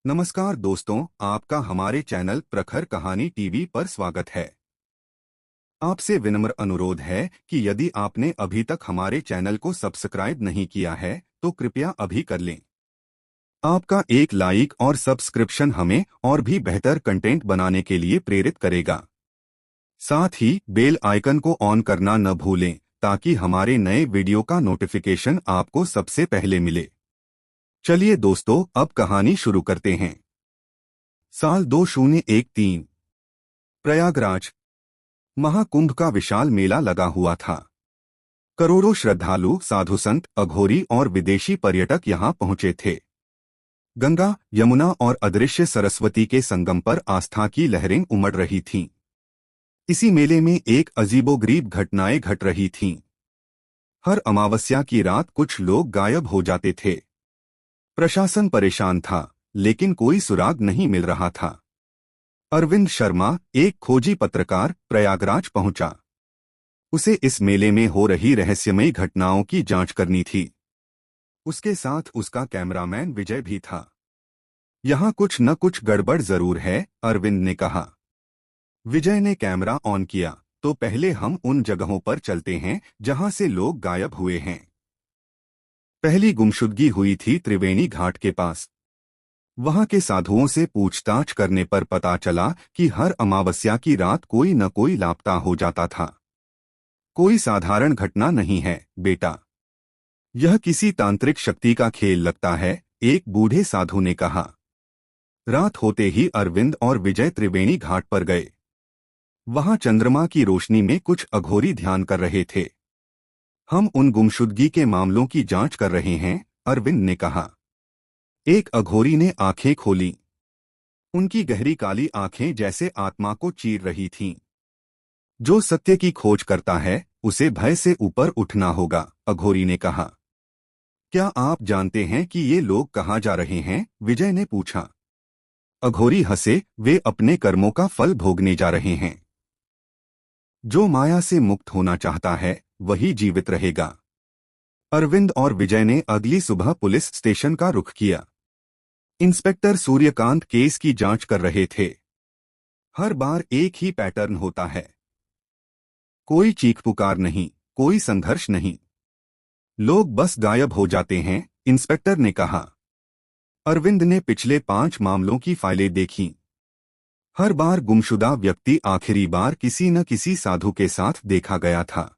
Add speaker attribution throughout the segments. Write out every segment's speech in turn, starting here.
Speaker 1: नमस्कार दोस्तों, आपका हमारे चैनल प्रखर कहानी टीवी पर स्वागत है। आपसे विनम्र अनुरोध है कि यदि आपने अभी तक हमारे चैनल को सब्सक्राइब नहीं किया है तो कृपया अभी कर लें। आपका एक लाइक और सब्सक्रिप्शन हमें और भी बेहतर कंटेंट बनाने के लिए प्रेरित करेगा। साथ ही बेल आइकन को ऑन करना न भूलें ताकि हमारे नए वीडियो का नोटिफिकेशन आपको सबसे पहले मिले। चलिए दोस्तों, अब कहानी शुरू करते हैं। साल 2013, प्रयागराज। महाकुंभ का विशाल मेला लगा हुआ था। करोड़ों श्रद्धालु, साधु संत, अघोरी और विदेशी पर्यटक यहाँ पहुंचे थे। गंगा, यमुना और अदृश्य सरस्वती के संगम पर आस्था की लहरें उमड़ रही थीं। इसी मेले में एक अजीबोगरीब घटनाएं घट रही थीं। हर अमावस्या की रात कुछ लोग गायब हो जाते थे। प्रशासन परेशान था, लेकिन कोई सुराग नहीं मिल रहा था। अरविंद शर्मा, एक खोजी पत्रकार, प्रयागराज पहुंचा। उसे इस मेले में हो रही रहस्यमयी घटनाओं की जांच करनी थी। उसके साथ उसका कैमरामैन विजय भी था। यहाँ कुछ न कुछ गड़बड़ जरूर है, अरविंद ने कहा। विजय ने कैमरा ऑन किया। तो पहले हम उन जगहों पर चलते हैं जहां से लोग गायब हुए हैं। पहली गुमशुदगी हुई थी त्रिवेणी घाट के पास। वहां के साधुओं से पूछताछ करने पर पता चला कि हर अमावस्या की रात कोई न कोई लापता हो जाता था। कोई साधारण घटना नहीं है, बेटा। यह किसी तांत्रिक शक्ति का खेल लगता है, एक बूढ़े साधु ने कहा। रात होते ही अरविंद और विजय त्रिवेणी घाट पर गए। वहां चंद्रमा की रोशनी में कुछ अघोरी ध्यान कर रहे थे। हम उन गुमशुदगी के मामलों की जांच कर रहे हैं, अरविंद ने कहा। एक अघोरी ने आंखें खोली। उनकी गहरी काली आंखें जैसे आत्मा को चीर रही थीं। जो सत्य की खोज करता है उसे भय से ऊपर उठना होगा, अघोरी ने कहा। क्या आप जानते हैं कि ये लोग कहाँ जा रहे हैं? विजय ने पूछा। अघोरी हंसे, वे अपने कर्मों का फल भोगने जा रहे हैं। जो माया से मुक्त होना चाहता है वही जीवित रहेगा। अरविंद और विजय ने अगली सुबह पुलिस स्टेशन का रुख किया। इंस्पेक्टर सूर्यकांत केस की जांच कर रहे थे। हर बार एक ही पैटर्न होता है। कोई चीख पुकार नहीं, कोई संघर्ष नहीं। लोग बस गायब हो जाते हैं, इंस्पेक्टर ने कहा। अरविंद ने पिछले 5 मामलों की फाइलें देखीं। हर बार गुमशुदा व्यक्ति आखिरी बार किसी न किसी साधु के साथ देखा गया था।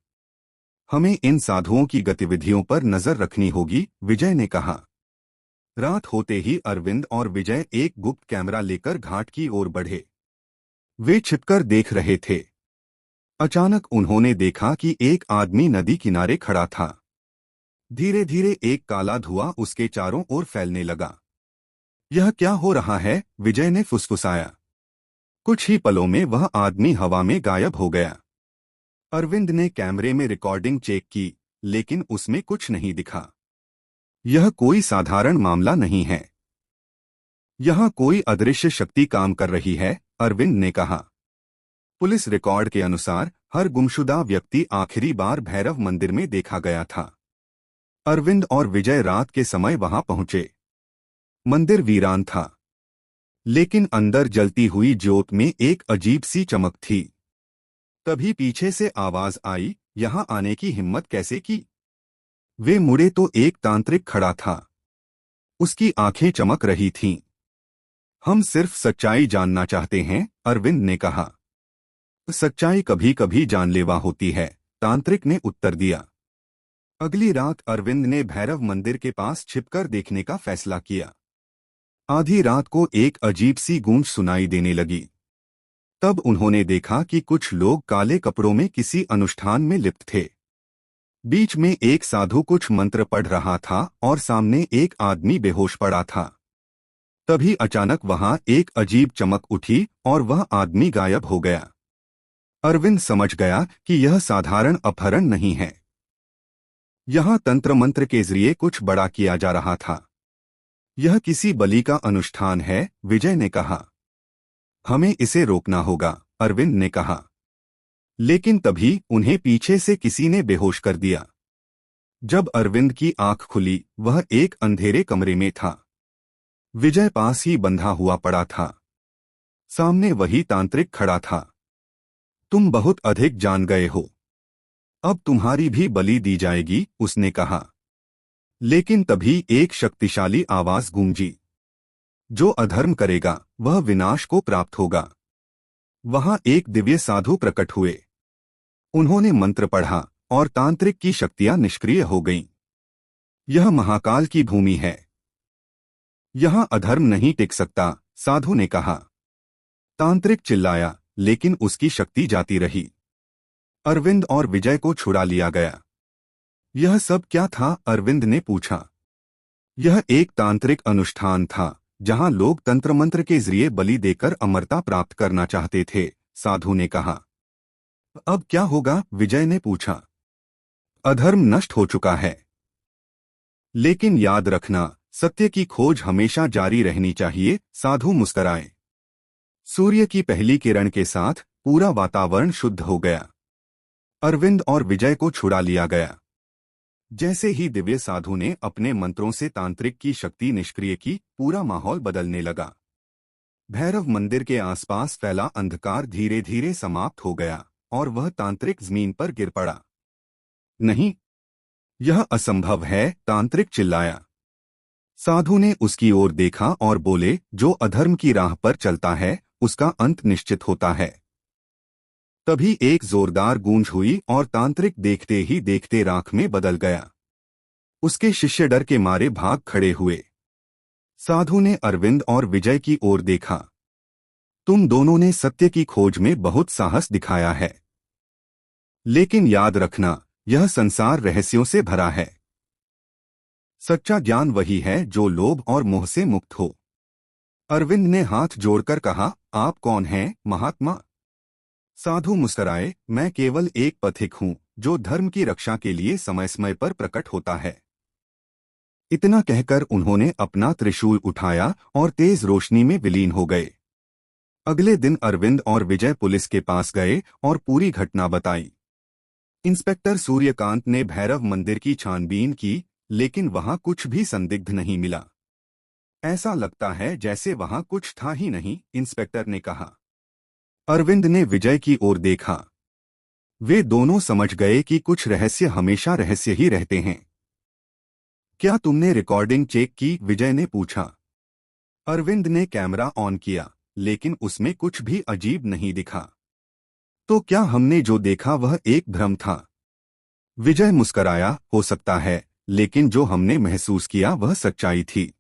Speaker 1: हमें इन साधुओं की गतिविधियों पर नजर रखनी होगी, विजय ने कहा। रात होते ही अरविंद और विजय एक गुप्त कैमरा लेकर घाट की ओर बढ़े। वे छिपकर देख रहे थे। अचानक उन्होंने देखा कि एक आदमी नदी किनारे खड़ा था। धीरे धीरे एक काला धुआं उसके चारों ओर फैलने लगा। यह क्या हो रहा है? विजय ने फुसफुसाया। कुछ ही पलों में वह आदमी हवा में गायब हो गया। अरविंद ने कैमरे में रिकॉर्डिंग चेक की, लेकिन उसमें कुछ नहीं दिखा। यह कोई साधारण मामला नहीं है। यहाँ कोई अदृश्य शक्ति काम कर रही है, अरविंद ने कहा। पुलिस रिकॉर्ड के अनुसार हर गुमशुदा व्यक्ति आखिरी बार भैरव मंदिर में देखा गया था। अरविंद और विजय रात के समय वहां पहुंचे। मंदिर वीरान था, लेकिन अंदर जलती हुई ज्योत में एक अजीब सी चमक थी। तभी पीछे से आवाज आई, यहां आने की हिम्मत कैसे की? वे मुड़े तो एक तांत्रिक खड़ा था। उसकी आंखें चमक रही थीं। हम सिर्फ सच्चाई जानना चाहते हैं, अरविंद ने कहा। सच्चाई कभी कभी जानलेवा होती है, तांत्रिक ने उत्तर दिया। अगली रात अरविंद ने भैरव मंदिर के पास छिपकर देखने का फैसला किया। आधी रात को एक अजीब सी गूंज सुनाई देने लगी। तब उन्होंने देखा कि कुछ लोग काले कपड़ों में किसी अनुष्ठान में लिप्त थे। बीच में एक साधु कुछ मंत्र पढ़ रहा था और सामने एक आदमी बेहोश पड़ा था। तभी अचानक वहां एक अजीब चमक उठी और वह आदमी गायब हो गया। अरविंद समझ गया कि यह साधारण अपहरण नहीं है। यहाँ तंत्र मंत्र के जरिए कुछ बड़ा किया जा रहा था। यह किसी बलि का अनुष्ठान है, विजय ने कहा। हमें इसे रोकना होगा, अरविंद ने कहा। लेकिन तभी उन्हें पीछे से किसी ने बेहोश कर दिया। जब अरविंद की आंख खुली, वह एक अंधेरे कमरे में था। विजय पास ही बंधा हुआ पड़ा था। सामने वही तांत्रिक खड़ा था। तुम बहुत अधिक जान गए हो, अब तुम्हारी भी बलि दी जाएगी, उसने कहा। लेकिन तभी एक शक्तिशाली आवाज गूंजी, जो अधर्म करेगा वह विनाश को प्राप्त होगा। वहां एक दिव्य साधु प्रकट हुए। उन्होंने मंत्र पढ़ा और तांत्रिक की शक्तियां निष्क्रिय हो गईं। यह महाकाल की भूमि है, यहां अधर्म नहीं टिक सकता, साधु ने कहा। तांत्रिक चिल्लाया, लेकिन उसकी शक्ति जाती रही। अरविंद और विजय को छुड़ा लिया गया। यह सब क्या था? अरविंद ने पूछा। यह एक तांत्रिक अनुष्ठान था, जहां लोग तंत्र मंत्र के जरिए बलि देकर अमरता प्राप्त करना चाहते थे, साधु ने कहा। अब क्या होगा? विजय ने पूछा। अधर्म नष्ट हो चुका है, लेकिन याद रखना, सत्य की खोज हमेशा जारी रहनी चाहिए, साधु मुस्कराए। सूर्य की पहली किरण के साथ पूरा वातावरण शुद्ध हो गया। अरविंद और विजय को छुड़ा लिया गया। जैसे ही दिव्य साधु ने अपने मंत्रों से तांत्रिक की शक्ति निष्क्रिय की, पूरा माहौल बदलने लगा। भैरव मंदिर के आसपास फैला अंधकार धीरे धीरे समाप्त हो गया और वह तांत्रिक जमीन पर गिर पड़ा। नहीं, यह असंभव है, तांत्रिक चिल्लाया। साधु ने उसकी ओर देखा और बोले, जो अधर्म की राह पर चलता है उसका अंत निश्चित होता है। तभी एक जोरदार गूंज हुई और तांत्रिक देखते ही देखते राख में बदल गया। उसके शिष्य डर के मारे भाग खड़े हुए। साधु ने अरविंद और विजय की ओर देखा। तुम दोनों ने सत्य की खोज में बहुत साहस दिखाया है, लेकिन याद रखना, यह संसार रहस्यों से भरा है। सच्चा ज्ञान वही है जो लोभ और मोह से मुक्त हो। अरविंद ने हाथ जोड़कर कहा, आप कौन हैं, महात्मा? साधु मुस्कराए, मैं केवल एक पथिक हूँ जो धर्म की रक्षा के लिए समय समय पर प्रकट होता है। इतना कहकर उन्होंने अपना त्रिशूल उठाया और तेज रोशनी में विलीन हो गए। अगले दिन अरविंद और विजय पुलिस के पास गए और पूरी घटना बताई। इंस्पेक्टर सूर्यकांत ने भैरव मंदिर की छानबीन की, लेकिन वहां कुछ भी संदिग्ध नहीं मिला। ऐसा लगता है जैसे वहां कुछ था ही नहीं, इंस्पेक्टर ने कहा। अरविंद ने विजय की ओर देखा। वे दोनों समझ गए कि कुछ रहस्य हमेशा रहस्य ही रहते हैं। क्या तुमने रिकॉर्डिंग चेक की? विजय ने पूछा। अरविंद ने कैमरा ऑन किया, लेकिन उसमें कुछ भी अजीब नहीं दिखा। तो क्या हमने जो देखा वह एक भ्रम था? विजय मुस्कराया, हो सकता है, लेकिन जो हमने महसूस किया वह सच्चाई थी।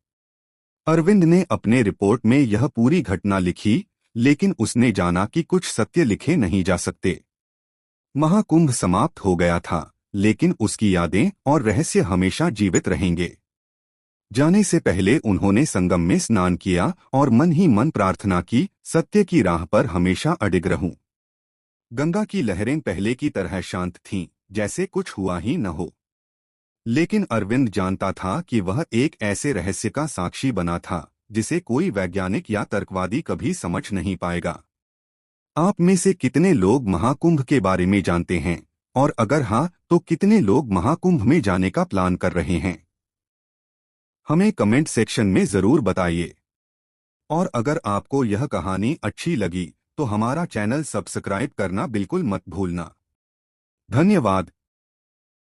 Speaker 1: अरविंद ने अपने रिपोर्ट में यह पूरी घटना लिखी, लेकिन उसने जाना कि कुछ सत्य लिखे नहीं जा सकते। महाकुंभ समाप्त हो गया था, लेकिन उसकी यादें और रहस्य हमेशा जीवित रहेंगे। जाने से पहले उन्होंने संगम में स्नान किया और मन ही मन प्रार्थना की, सत्य की राह पर हमेशा अडिग रहूं। गंगा की लहरें पहले की तरह शांत थीं, जैसे कुछ हुआ ही न हो। लेकिन अरविंद जानता था कि वह एक ऐसे रहस्य का साक्षी बना था जिसे कोई वैज्ञानिक या तर्कवादी कभी समझ नहीं पाएगा। आप में से कितने लोग महाकुंभ के बारे में जानते हैं, और अगर हाँ, तो कितने लोग महाकुंभ में जाने का प्लान कर रहे हैं? हमें कमेंट सेक्शन में जरूर बताइए। और अगर आपको यह कहानी अच्छी लगी तो हमारा चैनल सब्सक्राइब करना बिल्कुल मत भूलना। धन्यवाद।